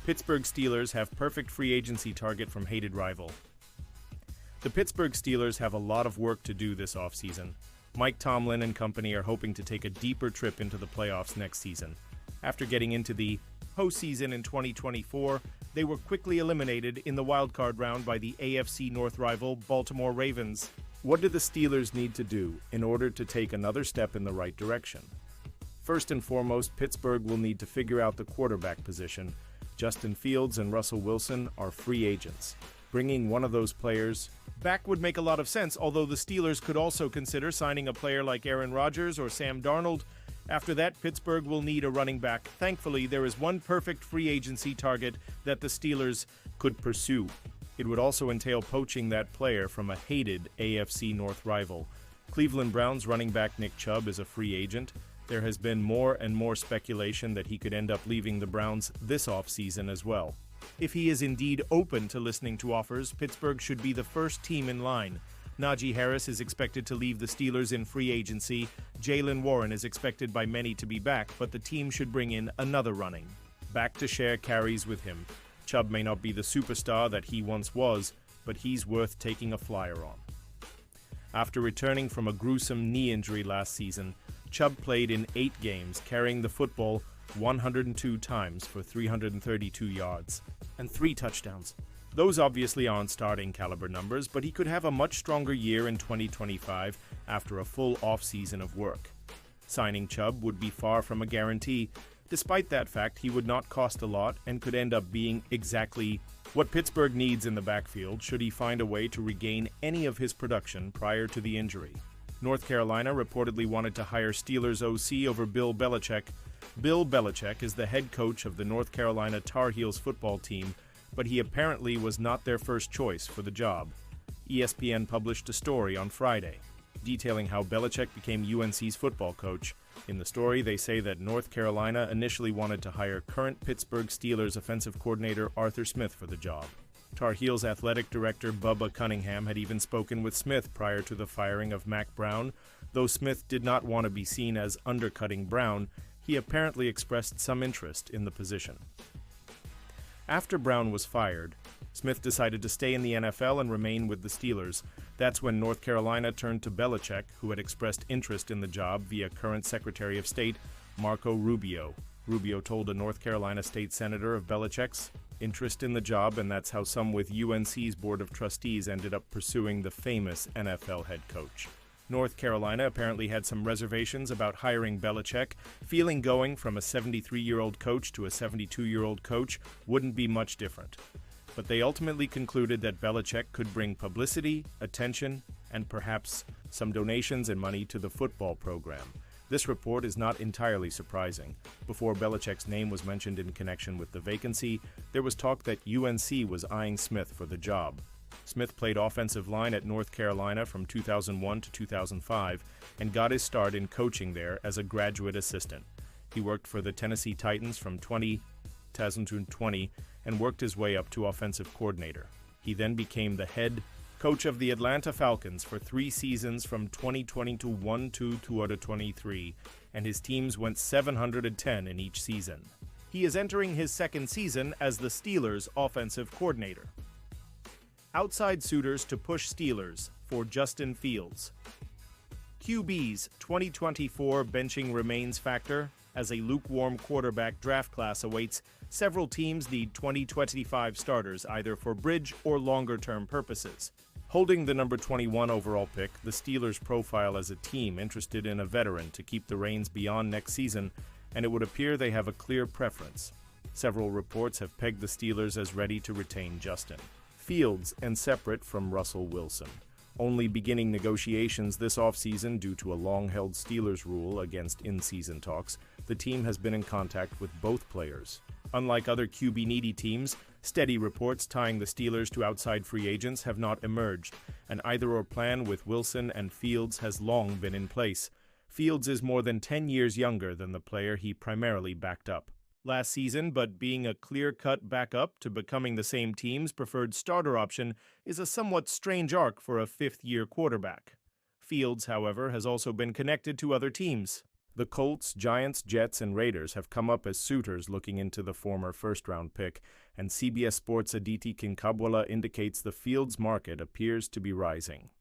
Pittsburgh Steelers have perfect free agency target from hated rival. The Pittsburgh Steelers have a lot of work to do this offseason. Mike Tomlin and company are hoping to take a deeper trip into the playoffs next season. After getting into the postseason in 2024, they were quickly eliminated in the wildcard round by the AFC North rival Baltimore Ravens. What do the Steelers need to do in order to take another step in the right direction? First and foremost, Pittsburgh will need to figure out the quarterback position. Justin Fields and Russell Wilson are free agents. Bringing one of those players back would make a lot of sense, although the Steelers could also consider signing a player like Aaron Rodgers or Sam Darnold. After that, Pittsburgh will need a running back. Thankfully, there is one perfect free agency target that the Steelers could pursue. It would also entail poaching that player from a hated AFC North rival. Cleveland Browns running back Nick Chubb is a free agent. There has been more and more speculation that he could end up leaving the Browns this offseason as well. If he is indeed open to listening to offers, Pittsburgh should be the first team in line. Najee Harris is expected to leave the Steelers in free agency. Jaylen Warren is expected by many to be back, but the team should bring in another running back to share carries with him. Chubb may not be the superstar that he once was, but he's worth taking a flyer on. After returning from a gruesome knee injury last season, Chubb played in 8 games, carrying the football 102 times for 332 yards and 3 touchdowns. Those obviously aren't starting caliber numbers, but he could have a much stronger year in 2025 after a full offseason of work. Signing Chubb would be far from a guarantee. Despite that fact, he would not cost a lot and could end up being exactly what Pittsburgh needs in the backfield should he find a way to regain any of his production prior to the injury. North Carolina reportedly wanted to hire Steelers OC over Bill Belichick. Bill Belichick is the head coach of the North Carolina Tar Heels football team, but he apparently was not their first choice for the job. ESPN published a story on Friday, detailing how Belichick became UNC's football coach. In the story, they say that North Carolina initially wanted to hire current Pittsburgh Steelers offensive coordinator Arthur Smith for the job. Tar Heels athletic director Bubba Cunningham had even spoken with Smith prior to the firing of Mac Brown. Though Smith did not want to be seen as undercutting Brown, he apparently expressed some interest in the position. After Brown was fired, Smith decided to stay in the NFL and remain with the Steelers. That's when North Carolina turned to Belichick, who had expressed interest in the job via current Secretary of State Marco Rubio. Rubio told a North Carolina state senator of Belichick's interest in the job, and that's how some with UNC's Board of Trustees ended up pursuing the famous NFL head coach. North Carolina apparently had some reservations about hiring Belichick, feeling going from a 73-year-old coach to a 72-year-old coach wouldn't be much different. But they ultimately concluded that Belichick could bring publicity, attention, and perhaps some donations and money to the football program. This report is not entirely surprising. Before Belichick's name was mentioned in connection with the vacancy, there was talk that UNC was eyeing Smith for the job. Smith played offensive line at North Carolina from 2001 to 2005 and got his start in coaching there as a graduate assistant. He worked for the Tennessee Titans from 2020 and worked his way up to offensive coordinator. He then became the head coach of the Atlanta Falcons for 3 seasons from 2021 to 2023, and his teams went 710 in each season. He is entering his second season as the Steelers' offensive coordinator. Outside suitors to push Steelers for Justin Fields. QB's 2024 benching remains factor as a lukewarm quarterback draft class awaits. Several teams need 2025 starters either for bridge or longer-term purposes. Holding the number 21 overall pick, the Steelers profile as a team interested in a veteran to keep the reins beyond next season, and it would appear they have a clear preference. Several reports have pegged the Steelers as ready to retain Justin Fields and separate from Russell Wilson, only beginning negotiations this offseason due to a long-held Steelers rule against in-season talks. The team has been in contact with both players. Unlike other QB-needy teams, steady reports tying the Steelers to outside free agents have not emerged. An either-or plan with Wilson and Fields has long been in place. Fields is more than 10 years younger than the player he primarily backed up last season, but being a clear-cut backup to becoming the same team's preferred starter option is a somewhat strange arc for a fifth-year quarterback. Fields, however, has also been connected to other teams. The Colts, Giants, Jets, and Raiders have come up as suitors looking into the former first-round pick, and CBS Sports' Aditi Kinkhabwala indicates the Fields market appears to be rising.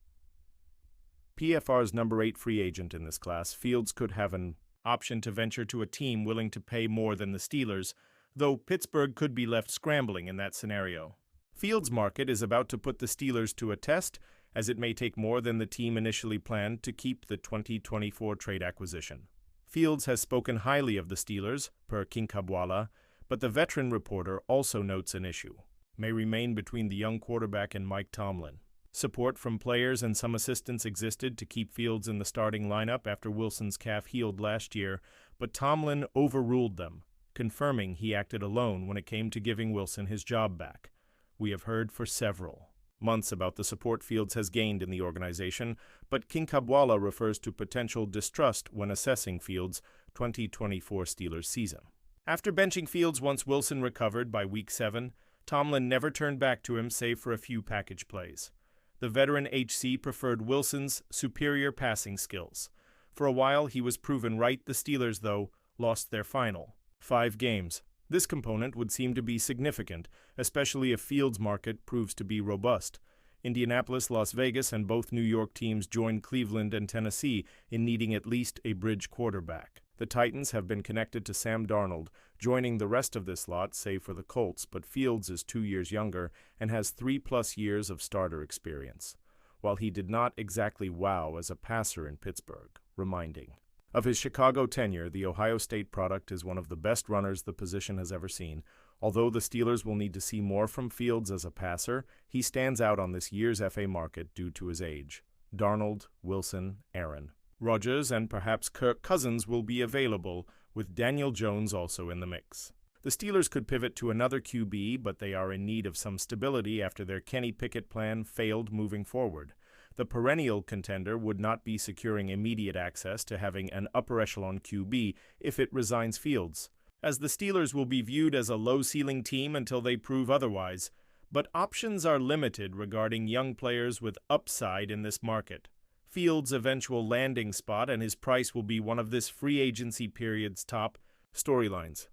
PFR's number 8 free agent in this class, Fields could have an option to venture to a team willing to pay more than the Steelers, though Pittsburgh could be left scrambling in that scenario. Fields' market is about to put the Steelers to a test, as it may take more than the team initially planned to keep the 2024 trade acquisition. Fields has spoken highly of the Steelers, per Kinkhabwala, but the veteran reporter also notes an issue may remain between the young quarterback and Mike Tomlin. Support from players and some assistants existed to keep Fields in the starting lineup after Wilson's calf healed last year, but Tomlin overruled them, confirming he acted alone when it came to giving Wilson his job back. We have heard for several months about the support Fields has gained in the organization, but Kinkhabwala refers to potential distrust when assessing Fields' 2024 Steelers season. After benching Fields once Wilson recovered by Week 7, Tomlin never turned back to him save for a few package plays. The veteran HC preferred Wilson's superior passing skills. For a while, he was proven right. The Steelers, though, lost their final 5 games. This component would seem to be significant, especially if Fields' market proves to be robust. Indianapolis, Las Vegas, and both New York teams joined Cleveland and Tennessee in needing at least a bridge quarterback. The Titans have been connected to Sam Darnold, joining the rest of this lot save for the Colts, but Fields is 2 years younger and has 3+ years of starter experience, while he did not exactly wow as a passer in Pittsburgh, reminding. Of his Chicago tenure, the Ohio State product is one of the best runners the position has ever seen. Although the Steelers will need to see more from Fields as a passer, he stands out on this year's FA market due to his age. Darnold, Wilson, Aaron. Rodgers and perhaps Kirk Cousins will be available, with Daniel Jones also in the mix. The Steelers could pivot to another QB, but they are in need of some stability after their Kenny Pickett plan failed moving forward. The perennial contender would not be securing immediate access to having an upper-echelon QB if it resigns Fields, as the Steelers will be viewed as a low-ceiling team until they prove otherwise, but options are limited regarding young players with upside in this market. Fields' eventual landing spot and his price will be one of this free agency period's top storylines.